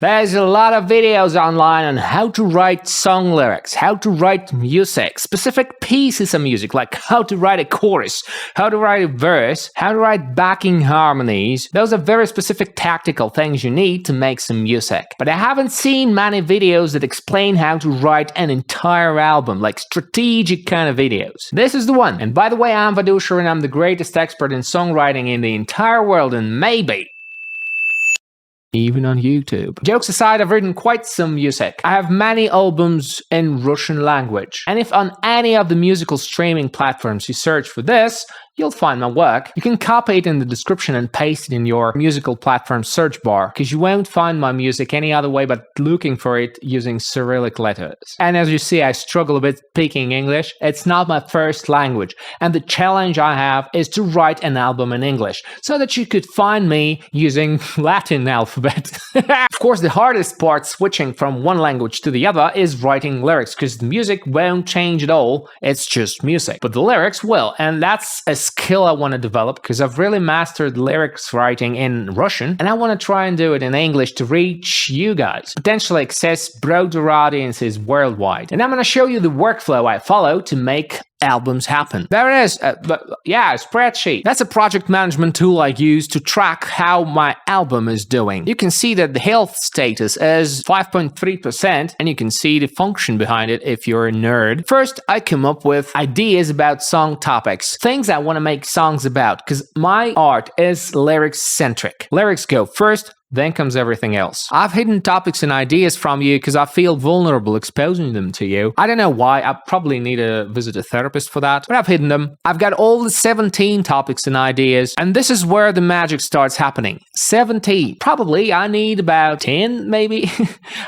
There's a lot of videos online on how to write song lyrics, how to write music, specific pieces of music, like how to write a chorus, how to write a verse, how to write backing harmonies. Those are very specific tactical things you need to make some music. But I haven't seen many videos that explain how to write an entire album, like strategic kind of videos. This is the one. And by the way, I'm Vadusha and I'm the greatest expert in songwriting in the entire world, and maybe even on YouTube. Jokes aside, I've written quite some music. I have many albums in Russian language. And if on any of the musical streaming platforms you search for this, you'll find my work. You can copy it in the description and paste it in your musical platform search bar, because you won't find my music any other way but looking for it using Cyrillic letters. And as you see, I struggle a bit speaking English. It's not my first language, and the challenge I have is to write an album in English, so that you could find me using Latin alphabet. Of course, the hardest part switching from one language to the other is writing lyrics, because the music won't change at all, it's just music. But the lyrics will, and that's a skill I want to develop, because I've really mastered lyrics writing in Russian, and I want to try and do it in English to reach you guys, potentially access broader audiences worldwide. And I'm going to show you the workflow I follow to make albums happen. There it is. A spreadsheet. That's a project management tool I use to track how my album is doing. You can see that the health status is 5.3%, and you can see the function behind it if you're a nerd. First, I come up with ideas about song topics, things I want to make songs about, because my art is lyrics centric. Lyrics go first, then comes everything else. I've hidden topics and ideas from you because I feel vulnerable exposing them to you. I don't know why, I probably need to visit a therapist for that, but I've hidden them. I've got all the 17 topics and ideas, and this is where the magic starts happening. 17. Probably I need about 10, maybe?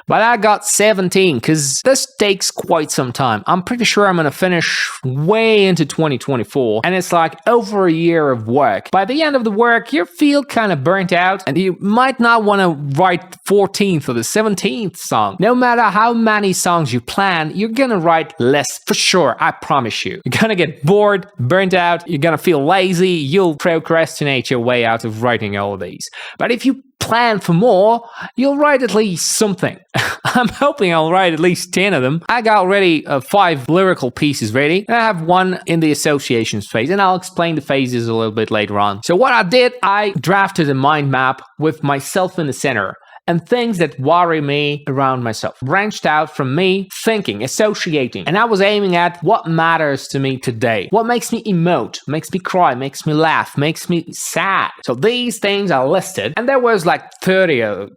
But I got 17 because this takes quite some time. I'm pretty sure I'm gonna finish way into 2024, and it's like over a year of work. By the end of the work, you feel kind of burnt out, and you might not want to write 14th or the 17th song. No matter how many songs you plan, you're gonna write less for sure, I promise you. You're gonna get bored, burnt out, you're gonna feel lazy, you'll procrastinate your way out of writing all of these. But if you plan for more, you'll write at least something. I'm hoping I'll write at least 10 of them. I got already 5 lyrical pieces ready, and I have one in the associations phase, and I'll explain the phases a little bit later on. So what I did, I drafted a mind map with myself in the center, and things that worry me around myself. Branched out from me, thinking, associating, and I was aiming at what matters to me today. What makes me emote, makes me cry, makes me laugh, makes me sad. So these things are listed, and there was like 30 or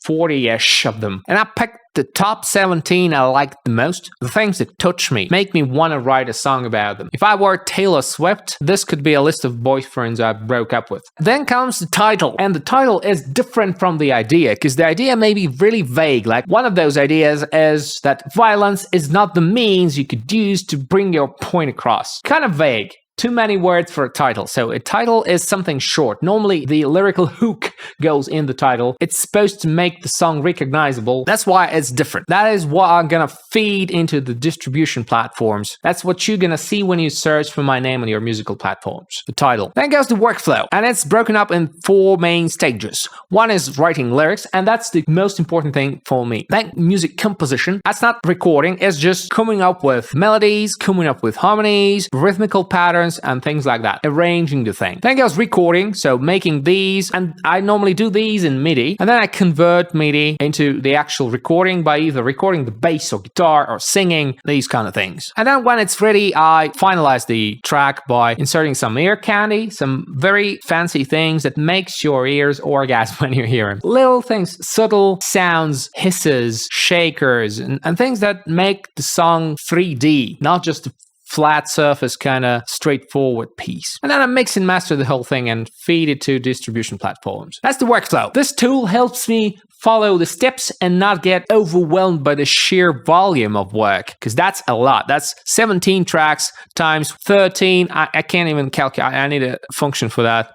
40-ish of them. And I picked the top 17 I liked the most, the things that touch me, make me want to write a song about them. If I were Taylor Swift, this could be a list of boyfriends I broke up with. Then comes the title, and the title is different from the idea, because the idea may be really vague. Like one of those ideas is that violence is not the means you could use to bring your point across. Kind of vague. Too many words for a title. So a title is something short. Normally the lyrical hook goes in the title. It's supposed to make the song recognizable. That's why it's different. That is what I'm gonna feed into the distribution platforms. That's what you're gonna see when you search for my name on your musical platforms. The title. Then goes the workflow, and it's broken up in 4 main stages. One is writing lyrics, and that's the most important thing for me. Then music composition. That's not recording, it's just coming up with melodies, coming up with harmonies, rhythmical patterns, and things like that, arranging the thing. Then goes recording, so making these, and I normally do these in MIDI, and then I convert MIDI into the actual recording by either recording the bass or guitar or singing, these kind of things. And then when it's ready, I finalize the track by inserting some ear candy, some very fancy things that makes your ears orgasm when you hear them. Little things, subtle sounds, hisses, shakers, and things that make the song 3D, not just a flat surface kind of straightforward piece. And then I mix and master the whole thing and feed it to distribution platforms. That's the workflow. This tool helps me follow the steps and not get overwhelmed by the sheer volume of work, because that's a lot. That's 17 tracks times 13. I can't even calculate. I need a function for that.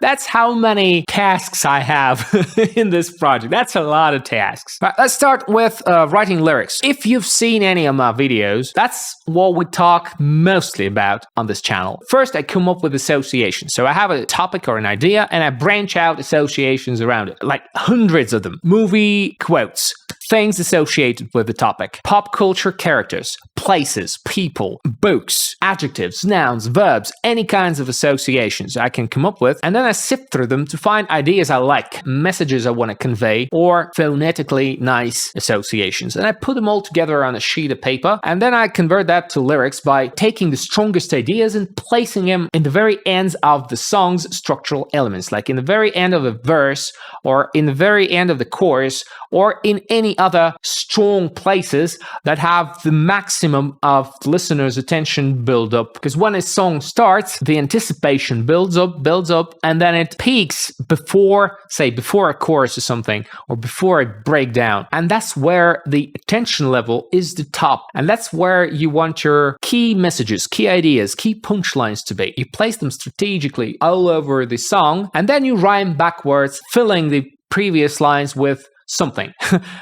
That's how many tasks I have in this project. That's a lot of tasks. Right, let's start with writing lyrics. If you've seen any of my videos, that's what we talk mostly about on this channel. First, I come up with associations. So I have a topic or an idea and I branch out associations around it, like hundreds of them. Movie quotes, things associated with the topic, pop culture characters, places, people, books, adjectives, nouns, verbs, any kinds of associations I can come up with, and then I sift through them to find ideas I like, messages I want to convey, or phonetically nice associations. And I put them all together on a sheet of paper, and then I convert that to lyrics by taking the strongest ideas and placing them in the very ends of the song's structural elements, like in the very end of a verse, or in the very end of the chorus, or in any other strong places that have the maximum of the listener's attention build up. Because when a song starts, the anticipation builds up, and then it peaks before a chorus or something, or before a breakdown. And that's where the attention level is the top. And that's where you want your key messages, key ideas, key punchlines to be. You place them strategically all over the song, and then you rhyme backwards, filling the previous lines with something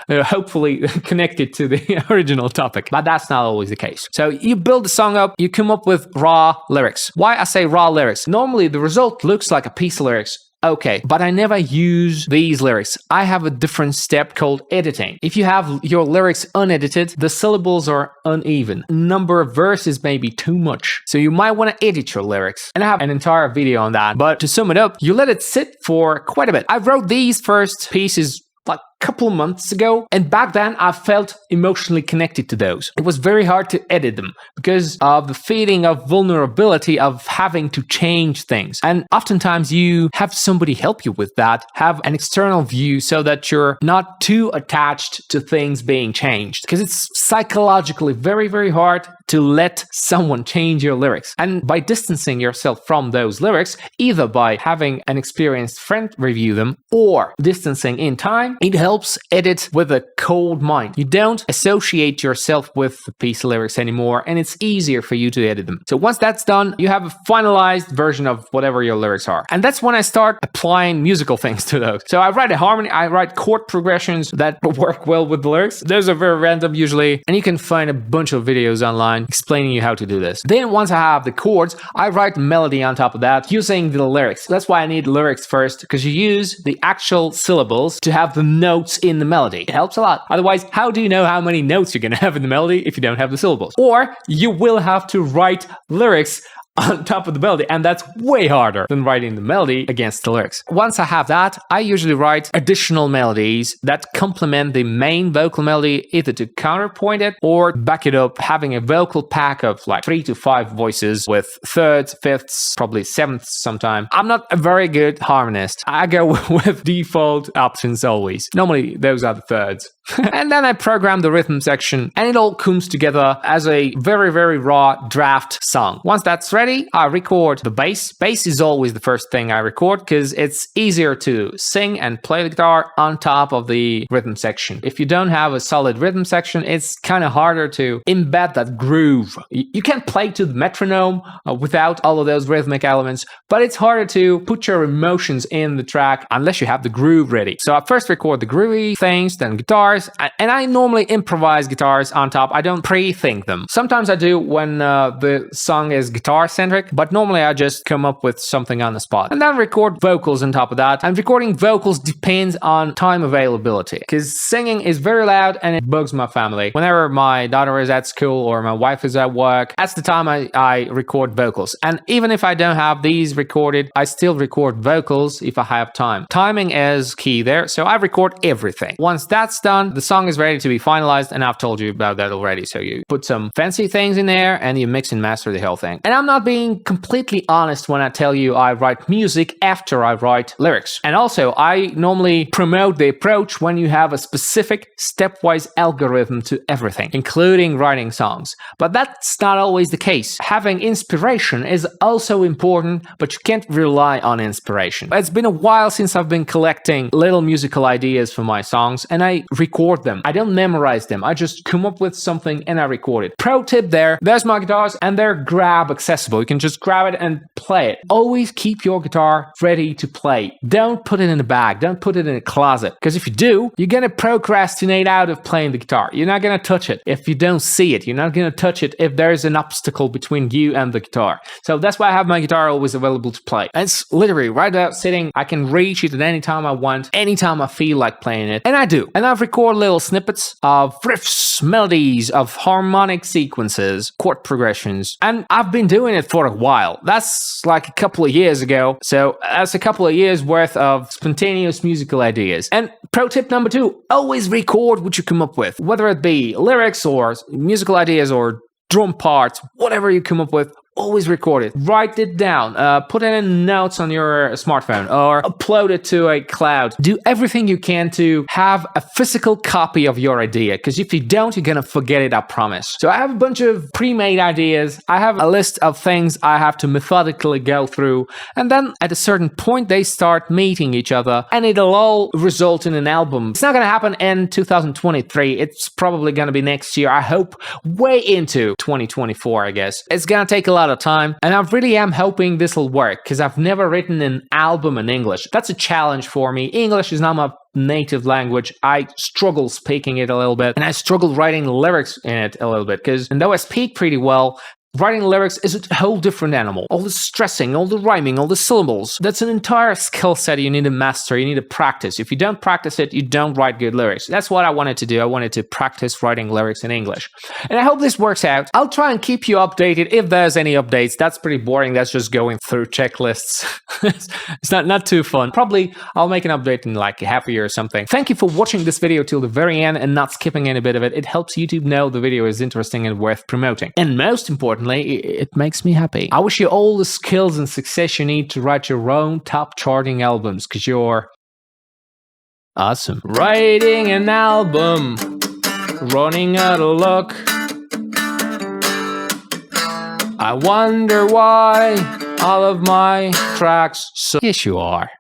hopefully connected to the original topic, but that's not always the case. So you build the song up, you come up with raw lyrics. Why I say raw lyrics? Normally the result looks like a piece of lyrics. Okay, but I never use these lyrics. I have a different step called editing. If you have your lyrics unedited, the syllables are uneven. Number of verses may be too much. So you might want to edit your lyrics. And I have an entire video on that. But to sum it up, you let it sit for quite a bit. I wrote these first pieces like a couple of months ago, and back then I felt emotionally connected to those. It was very hard to edit them because of the feeling of vulnerability of having to change things. And oftentimes you have somebody help you with that, have an external view so that you're not too attached to things being changed, because it's psychologically very, very hard to let someone change your lyrics. And by distancing yourself from those lyrics, either by having an experienced friend review them or distancing in time, it helps edit with a cold mind. You don't associate yourself with the piece of lyrics anymore, and it's easier for you to edit them. So once that's done, you have a finalized version of whatever your lyrics are. And that's when I start applying musical things to those. So I write a harmony, I write chord progressions that work well with the lyrics. Those are very random usually, and you can find a bunch of videos online explaining you how to do this. Then once I have the chords, I write melody on top of that using the lyrics. That's why I need lyrics first, because you use the actual syllables to have the notes in the melody. It helps a lot. Otherwise, how do you know how many notes you're going to have in the melody if you don't have the syllables? Or you will have to write lyrics on top of the melody, and that's way harder than writing the melody against the lyrics. Once I have that, I usually write additional melodies that complement the main vocal melody, either to counterpoint it or back it up, having a vocal pack of like 3 to 5 voices with thirds, fifths, probably sevenths sometime. I'm not a very good harmonist. I go with default options always. Normally those are the thirds. And then I program the rhythm section, and it all comes together as a very, very raw draft song. Once that's ready, I record the bass. Bass is always the first thing I record because it's easier to sing and play the guitar on top of the rhythm section. If you don't have a solid rhythm section, it's kind of harder to embed that groove. You can play to the metronome without all of those rhythmic elements, but it's harder to put your emotions in the track unless you have the groove ready. So I first record the groovy things, then guitars, and I normally improvise guitars on top. I don't pre-think them. Sometimes I do when the song is guitar-centric, but normally I just come up with something on the spot. And then record vocals on top of that. And recording vocals depends on time availability, because singing is very loud and it bugs my family. Whenever my daughter is at school or my wife is at work, that's the time I record vocals. And even if I don't have these recorded, I still record vocals if I have time. Timing is key there, so I record everything. Once that's done, the song is ready to be finalized, and I've told you about that already. So you put some fancy things in there and you mix and master the whole thing. And I'm not being completely honest when I tell you I write music after I write lyrics. And also, I normally promote the approach when you have a specific stepwise algorithm to everything, including writing songs. But that's not always the case. Having inspiration is also important, but you can't rely on inspiration. It's been a while since I've been collecting little musical ideas for my songs, and I record them. I don't memorize them. I just come up with something and I record it. Pro tip there, there's my guitars, and they're grab accessible. flexible. You can just grab it and play it. Always keep your guitar ready to play. Don't put it in a bag. Don't put it in a closet. Because if you do, you're going to procrastinate out of playing the guitar. You're not going to touch it if you don't see it. You're not going to touch it if there's an obstacle between you and the guitar. So that's why I have my guitar always available to play. And it's literally right out sitting. I can reach it at any time I want, anytime I feel like playing it. And I do. And I've recorded little snippets of riffs, melodies, of harmonic sequences, chord progressions. And I've been doing it for a while. That's like a couple of years ago. So that's a couple of years worth of spontaneous musical ideas. And pro tip number 2, always record what you come up with. Whether it be lyrics or musical ideas or drum parts, whatever you come up with, always record it. Write it down. Put it in notes on your smartphone or upload it to a cloud. Do everything you can to have a physical copy of your idea, because if you don't, you're gonna forget it, I promise. So I have a bunch of pre-made ideas. I have a list of things I have to methodically go through, and then at a certain point they start meeting each other and it'll all result in an album. It's not gonna happen in 2023. It's probably gonna be next year. I hope way into 2024, I guess. It's gonna take a lot of time, and I really am hoping this will work, because I've never written an album in English. That's a challenge for me. English is not my native language. I struggle speaking it a little bit, and I struggle writing lyrics in it a little bit, because though I speak pretty well, writing lyrics is a whole different animal. All the stressing, all the rhyming, all the syllables. That's an entire skill set you need to master, you need to practice. If you don't practice it, you don't write good lyrics. That's what I wanted to do. I wanted to practice writing lyrics in English. And I hope this works out. I'll try and keep you updated if there's any updates. That's pretty boring. That's just going through checklists. It's not too fun. Probably I'll make an update in like half a year or something. Thank you for watching this video till the very end and not skipping any bit of it. It helps YouTube know the video is interesting and worth promoting. And most importantly, it makes me happy. I wish you all the skills and success you need to write your own top charting albums, because you're awesome. Writing an album, running out of luck. I wonder why all of my tracks suck. Yes, you are.